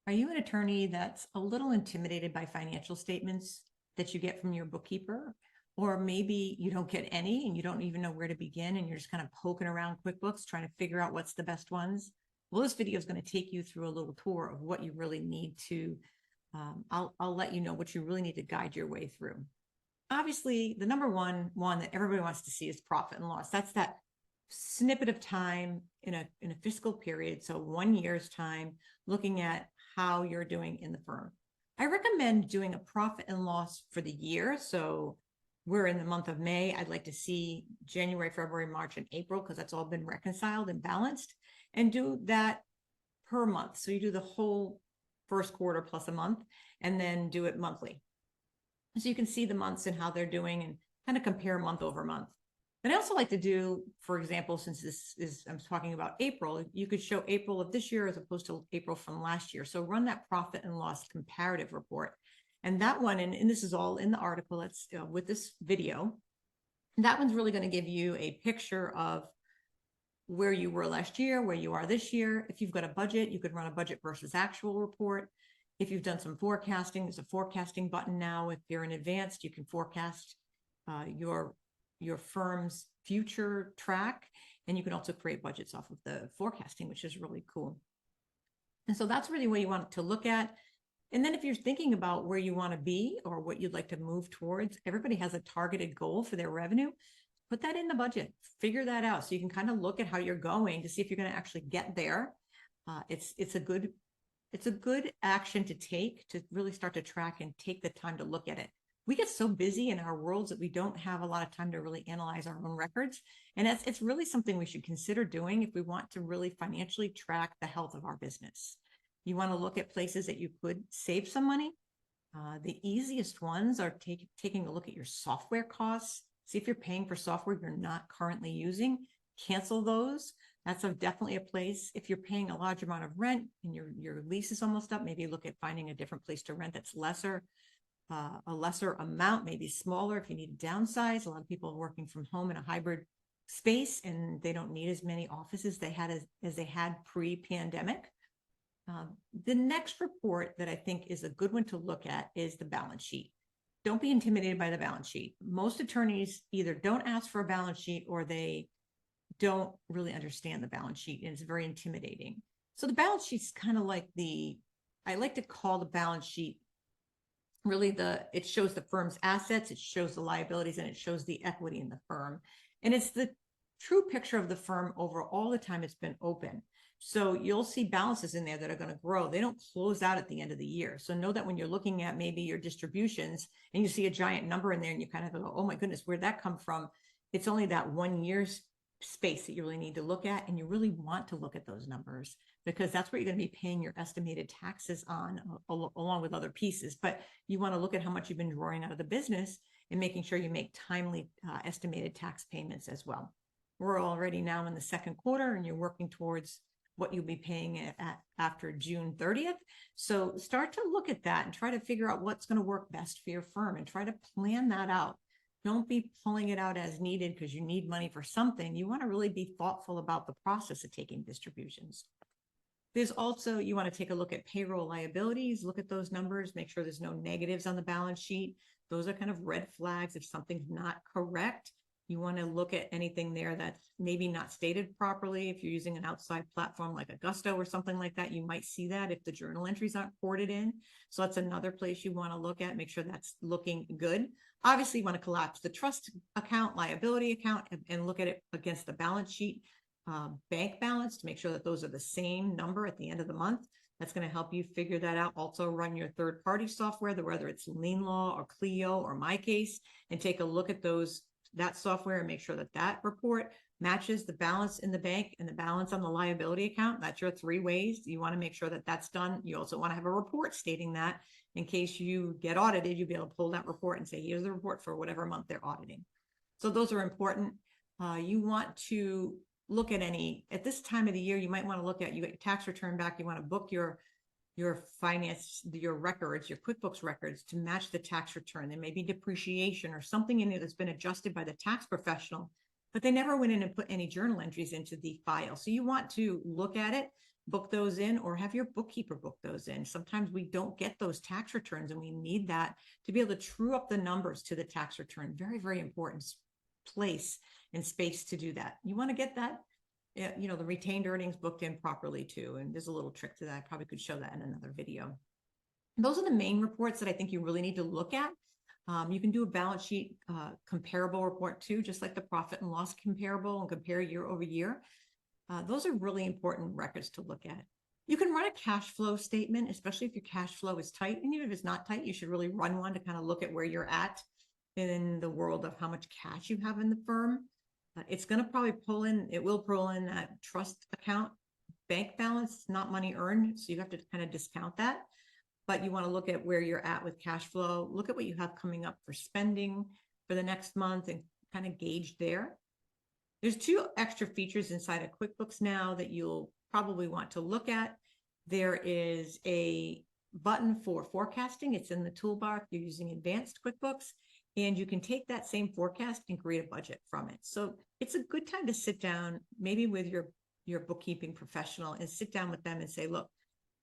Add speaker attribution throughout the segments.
Speaker 1: Are you an attorney that's a little intimidated by financial statements that you get from your bookkeeper? Or maybe you don't get any and you don't even know where to begin and you're just kind of poking around QuickBooks trying to figure out what's the best ones? Well, this video is going to take you through a little tour of what you really need to, I'll let you know what you really need to guide your way through. Obviously, the number one that everybody wants to see is profit and loss. That's that snippet of time in a fiscal period. So 1 year's time, looking at how you're doing in the firm. I recommend doing a profit and loss for the year. So we're in the month of May. I'd like to see January, February, March, and April, because that's all been reconciled and balanced, and do that per month. So you do the whole first quarter plus a month, and then do it monthly. So you can see the months and how they're doing and kind of compare month over month. And I also like to do, for example, since this is, I'm talking about April, you could show April of this year as opposed to April from last year. So run that profit and loss comparative report. And that one, and this is all in the article that's with this video, that one's really going to give you a picture of where you were last year, where you are this year. If you've got a budget, you could run a budget versus actual report. If you've done some forecasting, there's a forecasting button now. If you're in advanced, you can forecast your firm's future track, and you can also create budgets off of the forecasting, which is really cool. And so that's really what you want to look at. And then if you're thinking about where you want to be or what you'd like to move towards, everybody has a targeted goal for their revenue. Put that in the budget, figure that out. So you can kind of look at how you're going to see if you're going to actually get there. It's a good action to take to really start to track and take the time to look at it. We get so busy in our worlds that we don't have a lot of time to really analyze our own records. And it's really something we should consider doing if we want to really financially track the health of our business. You want to look at places that you could save some money. The easiest ones are taking a look at your software costs. See if you're paying for software you're not currently using. Cancel those. That's definitely a place. If you're paying a large amount of rent and your lease is almost up, maybe look at finding a different place to rent that's lesser. A lesser amount, maybe smaller if you need to downsize. A lot of people are working from home in a hybrid space and they don't need as many offices as they had pre-pandemic. The next report that I think is a good one to look at is the balance sheet. Don't be intimidated by the balance sheet. Most attorneys either don't ask for a balance sheet or they don't really understand the balance sheet, and it's very intimidating. So the balance sheet's kind of like I like to call the balance sheet really it shows the firm's assets, it shows the liabilities, and it shows the equity in the firm. And it's the true picture of the firm over all the time it's been open. So you'll see balances in there that are going to grow. They don't close out at the end of the year. So know that when you're looking at maybe your distributions and you see a giant number in there and you kind of go, oh my goodness, where'd that come from? It's only that 1 year's space that you really need to look at. And you really want to look at those numbers because that's what you're going to be paying your estimated taxes on along with other pieces. But you want to look at how much you've been drawing out of the business and making sure you make timely estimated tax payments as well. We're already now in the second quarter and you're working towards what you'll be paying after June 30th. So start to look at that and try to figure out what's going to work best for your firm and try to plan that out. Don't be pulling it out as needed because you need money for something. You want to really be thoughtful about the process of taking distributions. There's also, you want to take a look at payroll liabilities, look at those numbers, make sure there's no negatives on the balance sheet. Those are kind of red flags if something's not correct. You want to look at anything there that's maybe not stated properly. If you're using an outside platform like Augusto or something like that, you might see that if the journal entries aren't ported in. So that's another place you want to look at, make sure that's looking good. Obviously, you want to collapse the trust account, liability account, and look at it against the balance sheet bank balance to make sure that those are the same number at the end of the month. That's going to help you figure that out. Also run your third-party software, whether it's Lien Law or Clio or MyCase, and take a look at that software and make sure that report matches the balance in the bank and the balance on the liability account. That's your 3 ways. You want to make sure that that's done. You also want to have a report stating that in case you get audited, you'll be able to pull that report and say, here's the report for whatever month they're auditing. So those are important. You want to look at at this time of the year, you might want to look at, you get your tax return back, you want to book your finance, your records, your QuickBooks records to match the tax return. There may be depreciation or something in it that's been adjusted by the tax professional, but they never went in and put any journal entries into the file. So you want to look at it, book those in, or have your bookkeeper book those in. Sometimes we don't get those tax returns and we need that to be able to true up the numbers to the tax return. Very, very important place and space to do that. You want to get that, the retained earnings booked in properly too. And there's a little trick to that. I probably could show that in another video. Those are the main reports that I think you really need to look at. You can do a balance sheet comparable report too, just like the profit and loss comparable, and compare year over year. Those are really important records to look at. You can run a cash flow statement, especially if your cash flow is tight. And even if it's not tight, you should really run one to kind of look at where you're at in the world of how much cash you have in the firm. It's going to probably it will pull in that trust account bank balance, not money earned. So you have to kind of discount that. But you want to look at where you're at with cash flow, look at what you have coming up for spending for the next month and kind of gauge there. There's 2 extra features inside of QuickBooks now that you'll probably want to look at. There is a button for forecasting. It's in the toolbar if you're using advanced QuickBooks, and you can take that same forecast and create a budget from it. So it's a good time to sit down, maybe with your bookkeeping professional, and sit down with them and say, look,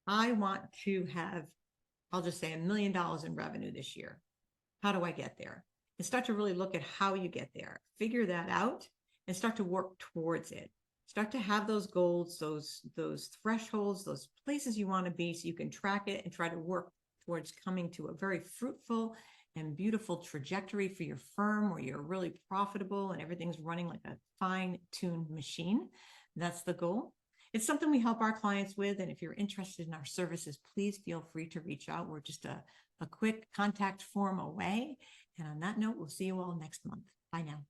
Speaker 1: I want to have, I'll just say $1 million in revenue this year. How do I get there? And start to really look at how you get there. Figure that out and start to work towards it. Start to have those goals, those thresholds, those places you want to be, so you can track it and try to work towards coming to a very fruitful and beautiful trajectory for your firm where you're really profitable and everything's running like a fine-tuned machine. That's the goal. It's something we help our clients with. And if you're interested in our services, please feel free to reach out. We're just a quick contact form away. And on that note, we'll see you all next month. Bye now.